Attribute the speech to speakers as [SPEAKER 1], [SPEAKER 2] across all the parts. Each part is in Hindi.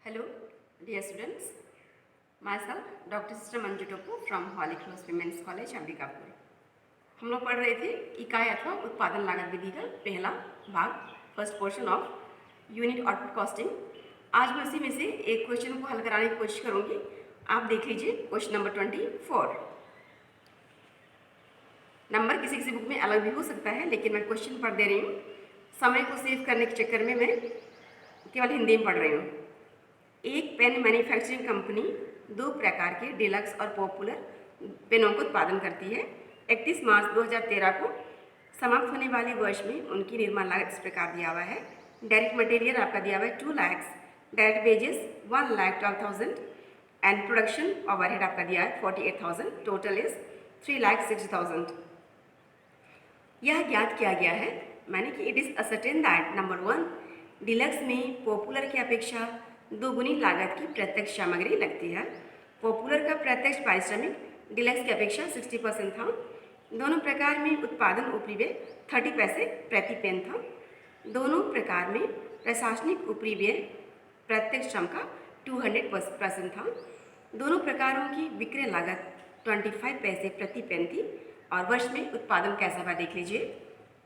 [SPEAKER 1] Hello, dear students. Myself, Dr. Sister Manju Topu from Holy Cross Women's College, Ambikapur. हम लोग पढ़ रहे थे इकाई अथवा उत्पादन लागत विधि का पहला भाग, first portion of unit output costing. आज मैं उसी में से एक क्वेश्चन को हल कराने की कोशिश करूंगी। आप देख लीजिए क्वेश्चन नंबर 24। नंबर किसी किसी बुक में अलग भी हो सकता है, लेकिन मैं क्वेश्चन पढ़ दे रही हूँ। समय को सेव करने के चक्कर में मैं केवल हिंदी में पढ़ रही हूँ। एक पेन मैन्युफैक्चरिंग कंपनी दो प्रकार के डिलक्स और पॉपुलर पेनों का उत्पादन करती है। 31 मार्च 2013 को समाप्त होने वाले वर्ष में उनकी निर्माण लागत इस प्रकार दिया हुआ है। डायरेक्ट मटेरियल आपका दिया हुआ है 2 lakh, direct wages 1,12,000 and production overhead आपका दिया है 48,000, टोटल इज 3,60,000। यह ज्ञात किया गया है मैंने कि it is ascertain that number 1, deluxe में पॉपुलर की अपेक्षा दोगुनी लागत की प्रत्यक्ष सामग्री लगती है। पॉपुलर का प्रत्यक्ष पारिश्रमिक डिलक्स की अपेक्षा 60% था। दोनों प्रकार में उत्पादन ऊपरी व्यय 30 पैसे प्रति पेन था। दोनों प्रकार में प्रशासनिक ऊपरी व्यय प्रत्यक्ष श्रम का 200% था। दोनों प्रकारों की विक्रय लागत 25 पैसे प्रति पेन थी। और वर्ष में उत्पादन कैसा हुआ देख लीजिए।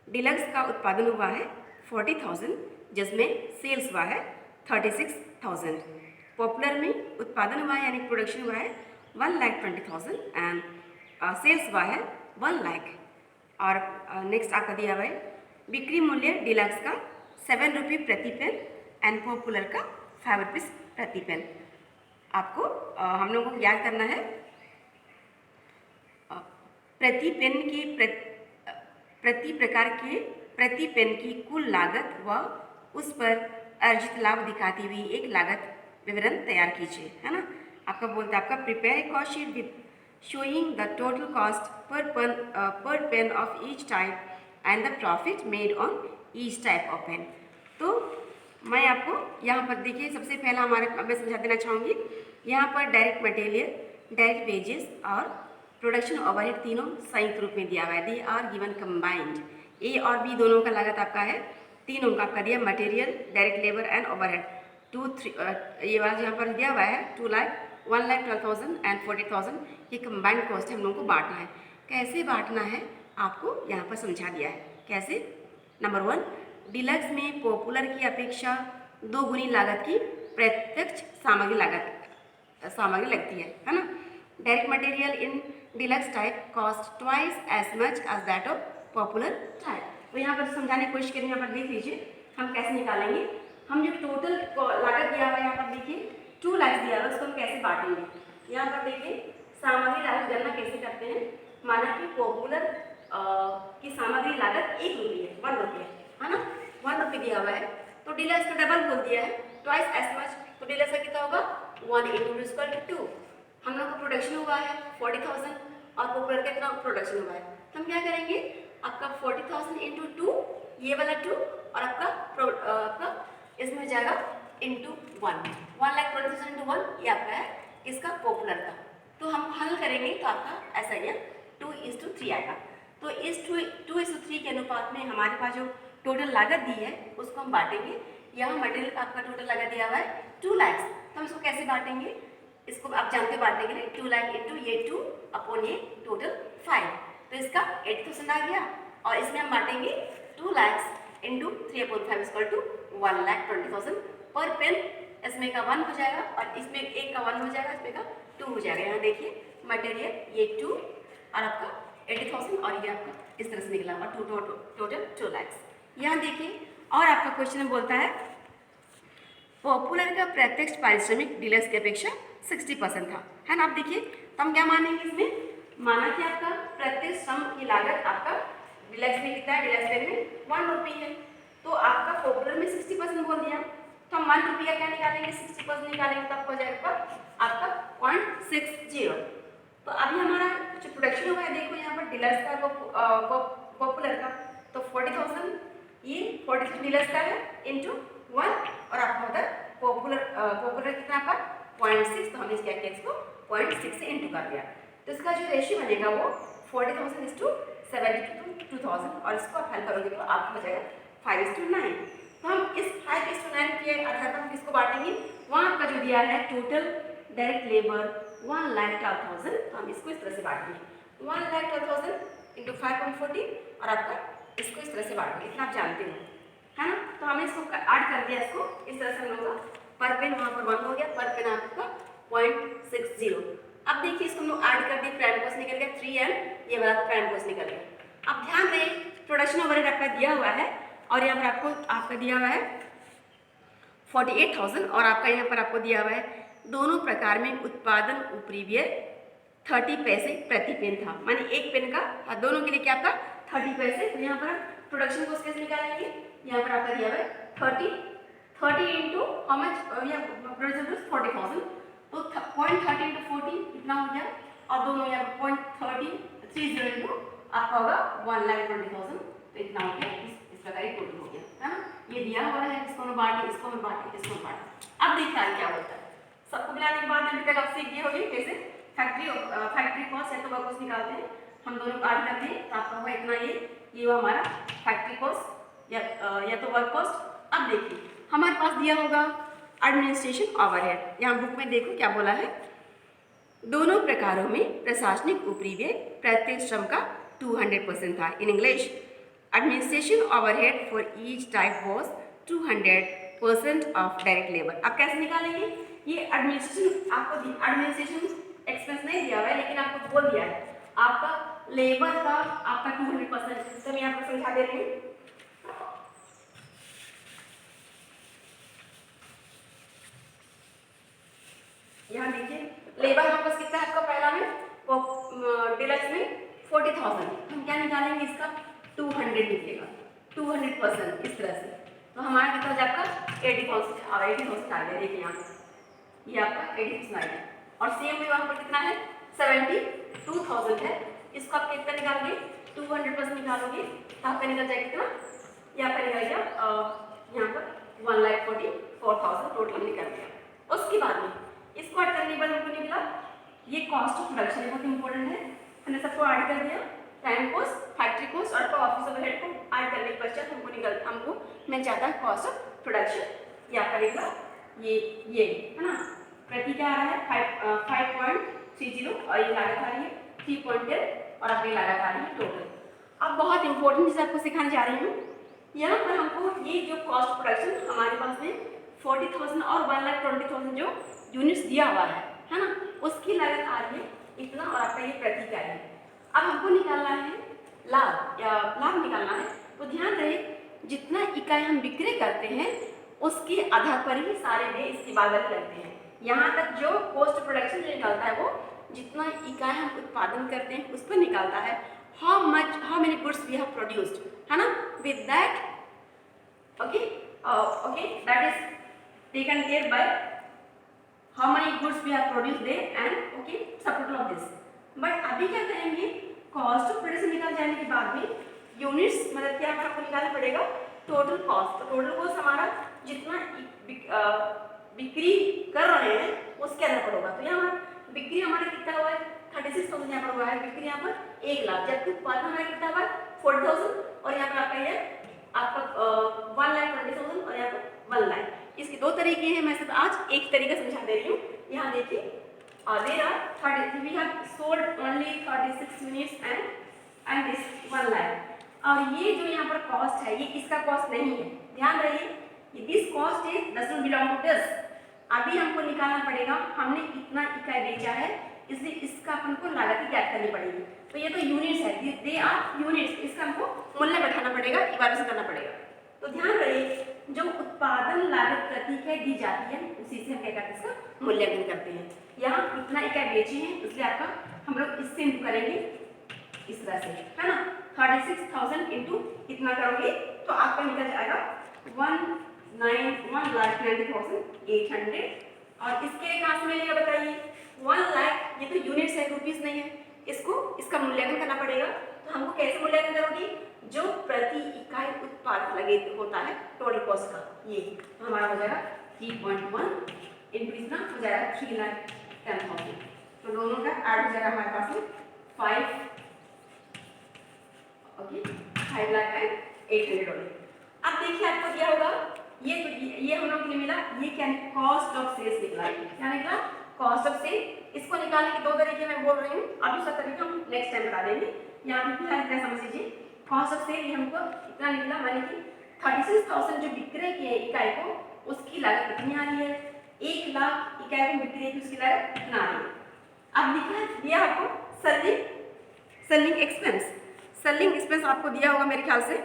[SPEAKER 1] डिलक्स का उत्पादन हुआ है 40,000, जिसमें सेल्स हुआ है 36,000। पॉपुलर में उत्पादन हुआ है यानी प्रोडक्शन हुआ है 1,20,000 एंड सेल्स हुआ है 1 लाख। और नेक्स्ट आपका दिया हुआ है बिक्री मूल्य डिलक्स का 7 रुपये प्रति पेन एंड पॉपुलर का 5 रुपीज़ प्रति पेन। आपको हम लोगों को याद करना है प्रति पेन की प्रति प्रकार के प्रति पेन की कुल लागत व उस पर अर्जित लाभ दिखाती हुई एक लागत विवरण तैयार कीजिए, है ना। आपका बोलता है आपका prepare a cost sheet with showing the total cost per pen of each type and the profit made on each type of pen. तो मैं आपको यहाँ पर देखिए सबसे पहला मैं समझा देना चाहूँगी। यहाँ पर डायरेक्ट मटेरियल, डायरेक्ट वेजेस और प्रोडक्शन ओवरहेड तीनों संयुक्त रूप में दिया हुआ है। They are given combined. A और बी दोनों का लागत आपका है, तीनों का आपका दिया material, direct labour and overhead 2-3 ये वाला यहाँ पर दिया हुआ है 2 लाख, 1,12,000 एंड 40,000। ये कंबाइंड कॉस्ट है, हम लोगों को बांटना है। कैसे बांटना है आपको यहाँ पर समझा दिया है। कैसे? नंबर 1, डिलक्स में पॉपुलर की अपेक्षा 2 गुनी लागत की प्रत्यक्ष सामग्री लगती है ना। Direct material in deluxe type cost twice as much as that of popular type. तो यहाँ पर समझाने की कोशिश करें। यहाँ पर देख लीजिए हम कैसे निकालेंगे। हम जो टोटल लागत दिया हुआ है यहाँ पर देखिए 2 लाख दिया हुआ है, उसको हम कैसे बांटेंगे। यहाँ पर देखिए सामग्री लागत गणना कैसे करते हैं। माना कि पॉपुलर की सामग्री लागत 1 रुपये है, 1 रुपये है ना, 1 रुपये दिया हुआ है। तो डीलक्स का डबल बोल दिया है, ट्वाइस एज मच। तो डीलक्स का कितना होगा 1 × 2। हम लोग का प्रोडक्शन हुआ है 40,000 और पॉपुलर का कितना प्रोडक्शन हुआ है। तो हम क्या करेंगे, आपका 40,000 × 2, ये वाला 2 और आपका इसमें हो जाएगा इंटू 1 लाख 40,000 × 1, ये आपका है इसका पॉपुलर का। तो हम हल करेंगे तो आपका ऐसा ही 2:3 आएगा। तो इस 2:3 के अनुपात में हमारे पास जो टोटल लागत दी है उसको हम बांटेंगे। यहाँ मटेरियल का आपका टोटल लागत दिया हुआ है 2 लाख। तो हम इसको कैसे बांटेंगे, इसको आप जानते हो बांटने के लिए 2 लाख इंटू ये 2 अपॉन ये टोटल 5। तो इसका 80,000 आ गया। और इसमें हम बांटेंगे 2 लाख इंटू 3/5 इक्वल टू 1,20,000 पर पेन। इसमें का 1 हो जाएगा और इसमें एक का 1 हो जाएगा, इसमें का 2 हो जाएगा। यहाँ देखिए मटेरियल ये 2 और आपका 80,000 और ये आपका इस तरह से निकला और टोटल 2 लाख। यहाँ देखिए और आपका क्वेश्चन बोलता है पॉपुलर का प्रत्यक्ष पारिश्रमिक डीलक्स की अपेक्षा 60% था, है ना। आप देखिए तो हम क्या मानेंगे इसमें, माना कि आपका प्रत्यक्ष श्रम की लागत आपका डीलक्स में कितना है, डीलक्स पेन में 1 रुपये है। तो आपका पॉपुलर में 60% बोल दिया, तो हम 1 रुपये का क्या निकालेंगे, 60% निकालेंगे तो आपको हो जाएगा आपका 0.60। तो अभी हमारा जो प्रोडक्शन हुआ है देखो यहाँ पर डीलक्स का पॉपुलर का, तो 40,000 ये 40,000 डीलक्स का है इंटू 1 और आपका होता है पॉपुलर कितना आपका 0.6। तो हमने क्या किया, इसको 0.6 से इंटू कर दिया। तो इसका जो रेशियो बनेगा वो 40,000 = 72,000 और इसको आप हल करोगे तो आपको हो जाएगा 5:9। तो हम इस 5:9 के आधार पर हम किसको बांटेंगे, वहाँ का जो दिया है टोटल डायरेक्ट लेबर 1,12,000, तो हम इसको इस तरह से बांटेंगे 1,12,000 इंटू 5.40 और आपका इसको इस तरह से बांटेंगे, इतना आप जानते हो है ना। तो हमने इसको ऐड कर दिया, इसको इस तरह से हम लोग का पर पेन वहाँ पर 1 हो गया, पर पेन आपका 0.60। अब देखिए इसको हम लोग ऐड कर दिए, प्राइम कॉस्ट निकल गया 3 ये वाला प्राइम कॉस्ट निकल गया। अब ध्यान रहे प्रोडक्शन ओवरहेड आपका दिया हुआ है और यहाँ पर आपका दिया हुआ है 48,000 और आपका यहाँ पर आपको दिया हुआ है दोनों प्रकार में उत्पादन ऊपरी व्यय 30 पैसे प्रति पेन था, माने एक पेन का दोनों के लिए क्या आपका 30 पैसे। तो यहाँ पर प्रोडक्शन कॉस्ट कैसे निकालेंगे, यहाँ पर आपका दिया हुआ है 30 into how much, production cost 40,000, तो 0.30 इंटू 40 कितना हो गया, और दोनों यहाँ पर 0.30 इंटू आपका होगा 1,20,000, तो इतना हो गया, इस प्रकार ये टोटल हो गया है ना। ये दिया हुआ है, इसको हम बांटे, इसको हम बांटे, इसको हम बांटे। अब देखिए आगे क्या होता है, सबको मिलाने के बाद अभी तक आप सीख गए होंगे कैसे फैक्ट्री कॉस्ट या तो वर्क कॉस्ट निकालते हैं, हम दोनों ऐड करते हैं तो आपका हुआ इतना, ये हुआ हमारा फैक्ट्री कॉस्ट या तो वर्क कॉस्ट। अब देखिए हमारे पास दिया होगा एडमिनिस्ट्रेशन ओवरहेड, यहाँ बुक में देखो क्या बोला है, दोनों प्रकारों में प्रशासनिक ऊपरी व्यय प्रत्येक श्रम का 200% था। In English administration overhead for each type was 200% of direct labour. अब कैसे निकालेंगे, ये एडमिनिस्ट्रेशन आपको एडमिनिस्ट्रेशन एक्सपेंस नहीं दिया हुआ है, लेकिन आपको बोल दिया है आपका लेबर का आपका 200%, तो मैं आपको समझा दे रही हूँ। यहाँ देखिए लेबर हमारे पास कितना है आपका पहला में डिलक्स में 40,000, हम क्या निकालेंगे इसका 200 निकलेगा 200% इस तरह से, तो हमारा कितना हो जाए आपका 80,000 आ गया। देखिए यहाँ ये आपका 80,000 आ गया, और सेम में वहाँ पर कितना है 72,000 है, इसको आप कितना निकालोगे 200% निकालोगे तो आपका निकल जाएगा कितना, ये आपका निकल गया यहाँ पर 1,44,000 टोटल निकल गया। उसके बाद में इसको ऐड करने के बाद हमको निकला ये कॉस्ट ऑफ प्रोडक्शन, बहुत इंपॉर्टेंट है, हमने सबको ऐड कर दिया, टाइम कॉस्ट, फैक्ट्री कॉस्ट और ऑफिस ओवरहेड को ऐड करने के पश्चात हमको मिल जाता है कॉस्ट ऑफ प्रोडक्शन, ये आपका निकला ये है ना, प्रति क्या आ रहा है 5.30 और ये लागत आ रही है 3.10 और आपकी लागत आ रही है टोटल। अब बहुत इंपॉर्टेंट चीज़ आपको सिखाने जा रही हूँ, यहाँ पर हमको ये जो कॉस्ट ऑफ प्रोडक्शन हमारे पास में 40,000 और 1,20,000 जो यूनिट्स दिया हुआ है ना, उसकी लागत आ रही है इतना और आपका ये प्रति का है। अब हमको निकालना है लाभ निकालना है, तो ध्यान रहे जितना इकाई हम बिक्री करते हैं उसके आधार पर ही सारे व्यय इसकी बागत लगते हैं। यहाँ तक जो कॉस्ट प्रोडक्शन जो निकलता है वो जितना इकाई हम उत्पादन करते हैं उस पर निकलता है, how many goods we have produced, है ना, with that okay that is taken care by how many goods we have produced they and okay सब टोटल ऑफ दिस। बट अभी क्या करेंगे, कॉस्ट ऑफ प्रोडक्शन निकल जाने के बाद में यूनिट्स मतलब क्या आपको निकालना पड़ेगा टोटल कॉस्ट, तो टोटल कॉस्ट हमारा जितना बिक्री कर रहे हैं उसके आधार पर होगा। तो यहाँ बिक्री हमारा कितना हुआ है 36,000 यहाँ पर हुआ है बिक्री, यहाँ पर 1 लाख, जबकि उत्पादन हमारा कितना हुआ है 40,000 और यहाँ पर आपका ये आपका 1,20,000 और यहाँ पर 1 लाख। इसके दो तरीके हैं, मैं सिर्फ आज एक तरीका समझा दे रही हूँ। यहाँ देखिए there are 30 we have sold only 36 units and this 1 lakh, और ये जो यहाँ पर कॉस्ट है ये इसका कॉस्ट नहीं है, ध्यान रहिए this cost is doesn't belong to this. अभी हमको निकालना पड़ेगा हमने इतना इकाई बेचा है इसलिए इसका अपन को लागत ज्ञात करनी पड़ेगी। तो ये तो यूनिट्स है, दे आर यूनिट्स, इसका हमको मूल्य बैठाना पड़ेगा, इवैल्यूएशन करना पड़ेगा। तो ध्यान रहिए जो उत्पादन लागत प्रति इकाई दी जाती है उसी से हम क्या करते हैं इसका मूल्यांकन करते हैं। यहाँ इतना इकाई बेची है इसलिए आपका हम लोग इससे इंटू करेंगे इस तरह से, है ना, 36,000 इंटू इतना करोगे तो आपका निकल जाएगा 1,90,800 और इसके कहाँ से मिलेगा बताइए 1 लाख, ये तो यूनिट्स है रुपीस नहीं है, इसका मूल्यांकन करना पड़ेगा। तो हमको कैसे मूल्यांकन करोगी, जो प्रति इकाई उत्पाद लगे होता है टोटल कॉस्ट का, ये तो हमारा हो जाएगा 3.1 इंटू इतना हो जाएगा 3,10,000, तो दोनों का ऐड हो जाएगा हमारे पास में 5,08,00,000। अब देखिए आपको क्या होगा ये हम लोग के लिए मिला, ये क्या है, कॉस्ट ऑफ सेल्स निकला। क्या निकला, कॉस्ट ऑफ सेल। इसको निकालने के दो तरीके मैं बोल रही हूँ, अब दूसरा तरीका हम नेक्स्ट टाइम बता देंगे। यहाँ पे फिलहाल इतना समझ लीजिए, कॉस्ट ऑफ सेल ये हमको इतना निकला, माने कि 36,000 जो विक्रय की है इकाई को, उसकी लागत कितनी आ रही है, 1 लाख इकाई को विक्रय की उसकी लागत कितना आ रही है। अब दिया आपको सेलिंग एक्सपेंस। सेलिंग एक्सपेंस आपको दिया होगा मेरे ख्याल से,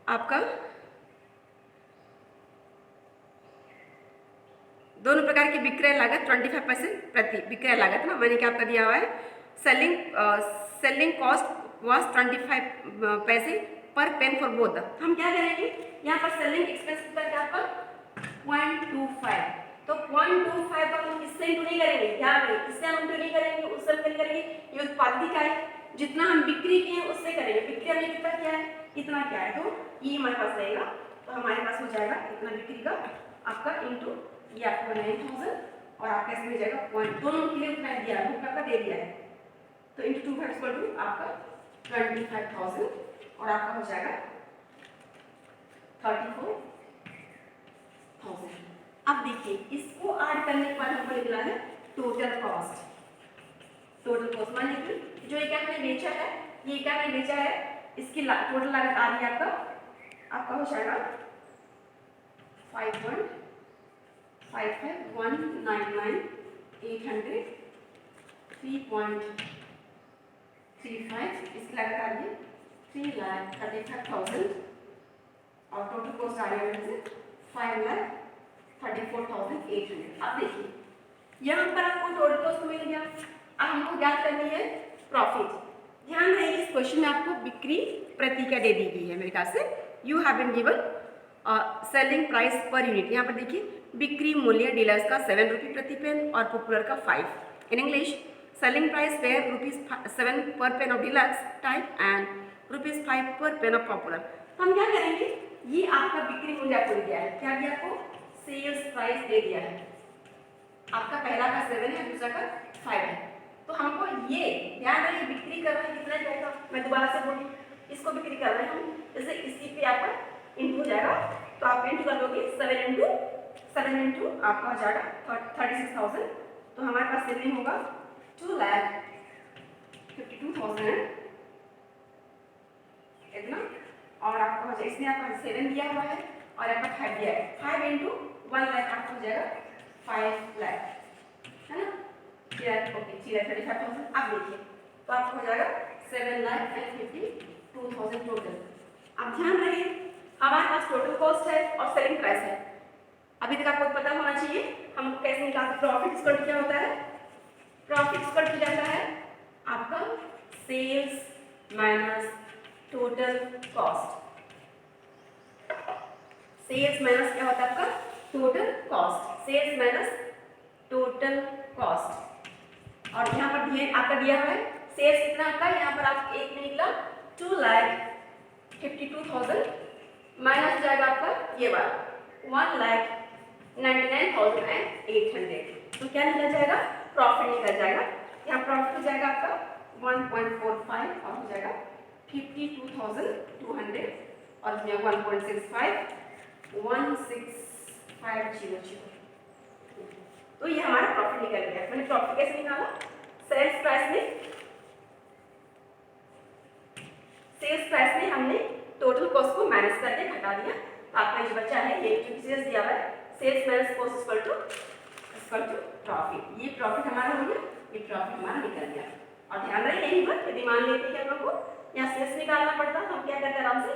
[SPEAKER 1] आपका दोनों प्रकार की विक्रय लागत 25% प्रति विक्रय लागत ना, मैंने क्या आपका दिया हुआ है, सेलिंग कॉस्ट वाज 25 पैसे पर पेन फॉर बोथ। हम क्या करेंगे, यहाँ पर सेलिंग एक्सपेंस कितना है आपका 0.25, तो 0.25 पर हम किससे इंटू नहीं करेंगे, ध्यान रखिए, किससे हम इंटू नहीं करेंगे, उससे हम करेंगे ये उत्पादित इकाई जितना हम बिक्री किए हैं उससे करेंगे, बिक्री हमने कितना किया है, इतना क्या है, तो ये हमारे पास रहेगा, तो हमारे पास हो जाएगा इतना बिक्री का आपका इंटू ये आपको 9,000 और आपका इसमें हो जाएगा पॉइंट, दोनों के लिए उतना दिया है, आपका दे दिया है, तो इंटू 2 आपका 25,000 और आपका हो जाएगा 34,000। अब देखिए इसको ऐड करने के बाद हमको निकला है टोटल कॉस्ट। टोटल कॉस्ट माने कि जो इकाई मैंने बेचा है, ये इकाई मैंने बेचा है, इसकी टोटल लागत आ रही है आपका हो जाएगा 5.55,199,800 3.35, इसकी लागत आ रही है 3,35,000 और टोटल कॉस्ट आ रही है 5,34,800। अब देखिए यहाँ पर आपको टोटल कॉस्ट मिल गया, अब हमको ज्ञात करनी है प्रॉफिट। ध्यान रहे इस क्वेश्चन में आपको बिक्री प्रति क्या दे दी गई है मेरे ख्याल से, you have been given selling price per unit. यहाँ पर देखिए बिक्री मूल्य डीलर्स का 7 रुपये प्रति पेन और पॉपुलर का 5। In English selling price were ₹7 per pen of deluxe type and ₹5 per pen of popular. तो हम क्या करेंगे, ये आपका बिक्री मूल्य आपको दिया है, क्या दिया आपको, सेल्स प्राइस दे दिया है, आपका पहला का 7 है, दूसरा का 5 है, तो हमको ये ध्यान रखिए बिक्री कर रहे हैं कितना जाएगा, मैं दोबारा से बोलूँ, इसको बिक्री कर रहे हैं हम, जैसे इसी पे आपका इंटू हो जाएगा, तो आप इंटू कर लोगे 7 इंटू आपका हो जाएगा 36,000, तो हमारे पास सेलिंग होगा 2,52,000 इतना, और आपका हो जाएगा इसमें आपका 7 दिया हुआ है और आपका 5 दिया है, 5 इंटू 1 लाख आपको हो जाएगा 5 लाख, है ना, ओके 35,000। अब देखिए तो आपको हो जाएगा 7,52,000 टोटल। अब ध्यान रहे हमारे पास टोटल कॉस्ट है और सेलिंग प्राइस है, अभी तक आपको पता होना चाहिए हम कैसे निकालते, प्रॉफिट इक्वल क्या होता है, प्रॉफिट इक्वल टू जाता है आपका sales minus total cost. Sales minus क्या होता है आपका total cost, sales minus total cost. और यहाँ पर आपका दिया हुआ है सेल्स कितना आपका, यहाँ पर आप एक में निकला 2,52,000 माइनस जाएगा आपका ये वाला 1,99,800, तो क्या निकल जाएगा, प्रॉफिट निकल जाएगा, यहाँ प्रॉफिट हो जाएगा आपका 1.45 और हो जाएगा 52,200 और इसमें 1.65 16500, तो ये हमारा प्रॉफिट निकल गया। मैंने प्रॉफिट कैसे निकाला, सेल्स प्राइस में हमने टोटल कॉस्ट को माइनस करके घटा दिया, तो आपका जो बच्चा है ये जो सीरीज दिया हुआ है sales minus cost equal to profit, ये प्रॉफिट हमारा हो गया, ये प्रॉफिट हमारा निकल गया। और ध्यान रहे यही बात, यदि मान लेते हैं हम लोग को यहाँ सेल्स निकालना पड़ता है, हम क्या करते हैं आराम से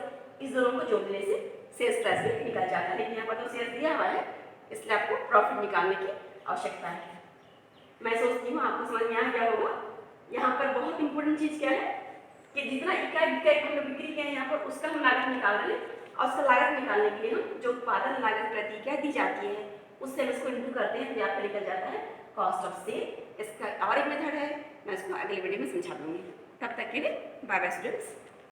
[SPEAKER 1] इस दोनों को जोड़ देने से सेल्स प्राइस में निकल जाता है, लेकिन यहाँ पर तो सेल्स दिया हुआ है इसलिए आपको प्रॉफिट निकालने की आवश्यकता है। मैं सोचती हूँ आपको समझ में आ गया होगा। यहाँ पर बहुत इंपॉर्टेंट चीज़ क्या है कि जितना इकाई हम लोग बिक्री किए हैं यहाँ पर उसका हम लागत निकाल रहे हैं, और उसका लागत निकालने के लिए हम जो उत्पादन लागत प्रति इकाई दी जाती है उससे हम इसको इंटू करते हैं, तो आपको निकल जाता है कॉस्ट ऑफ सेल। इसका और एक मेथड है, मैं इसको अगले वीडियो में समझा दूँगी। तब तक के लिए बाय बाय स्टूडेंट्स।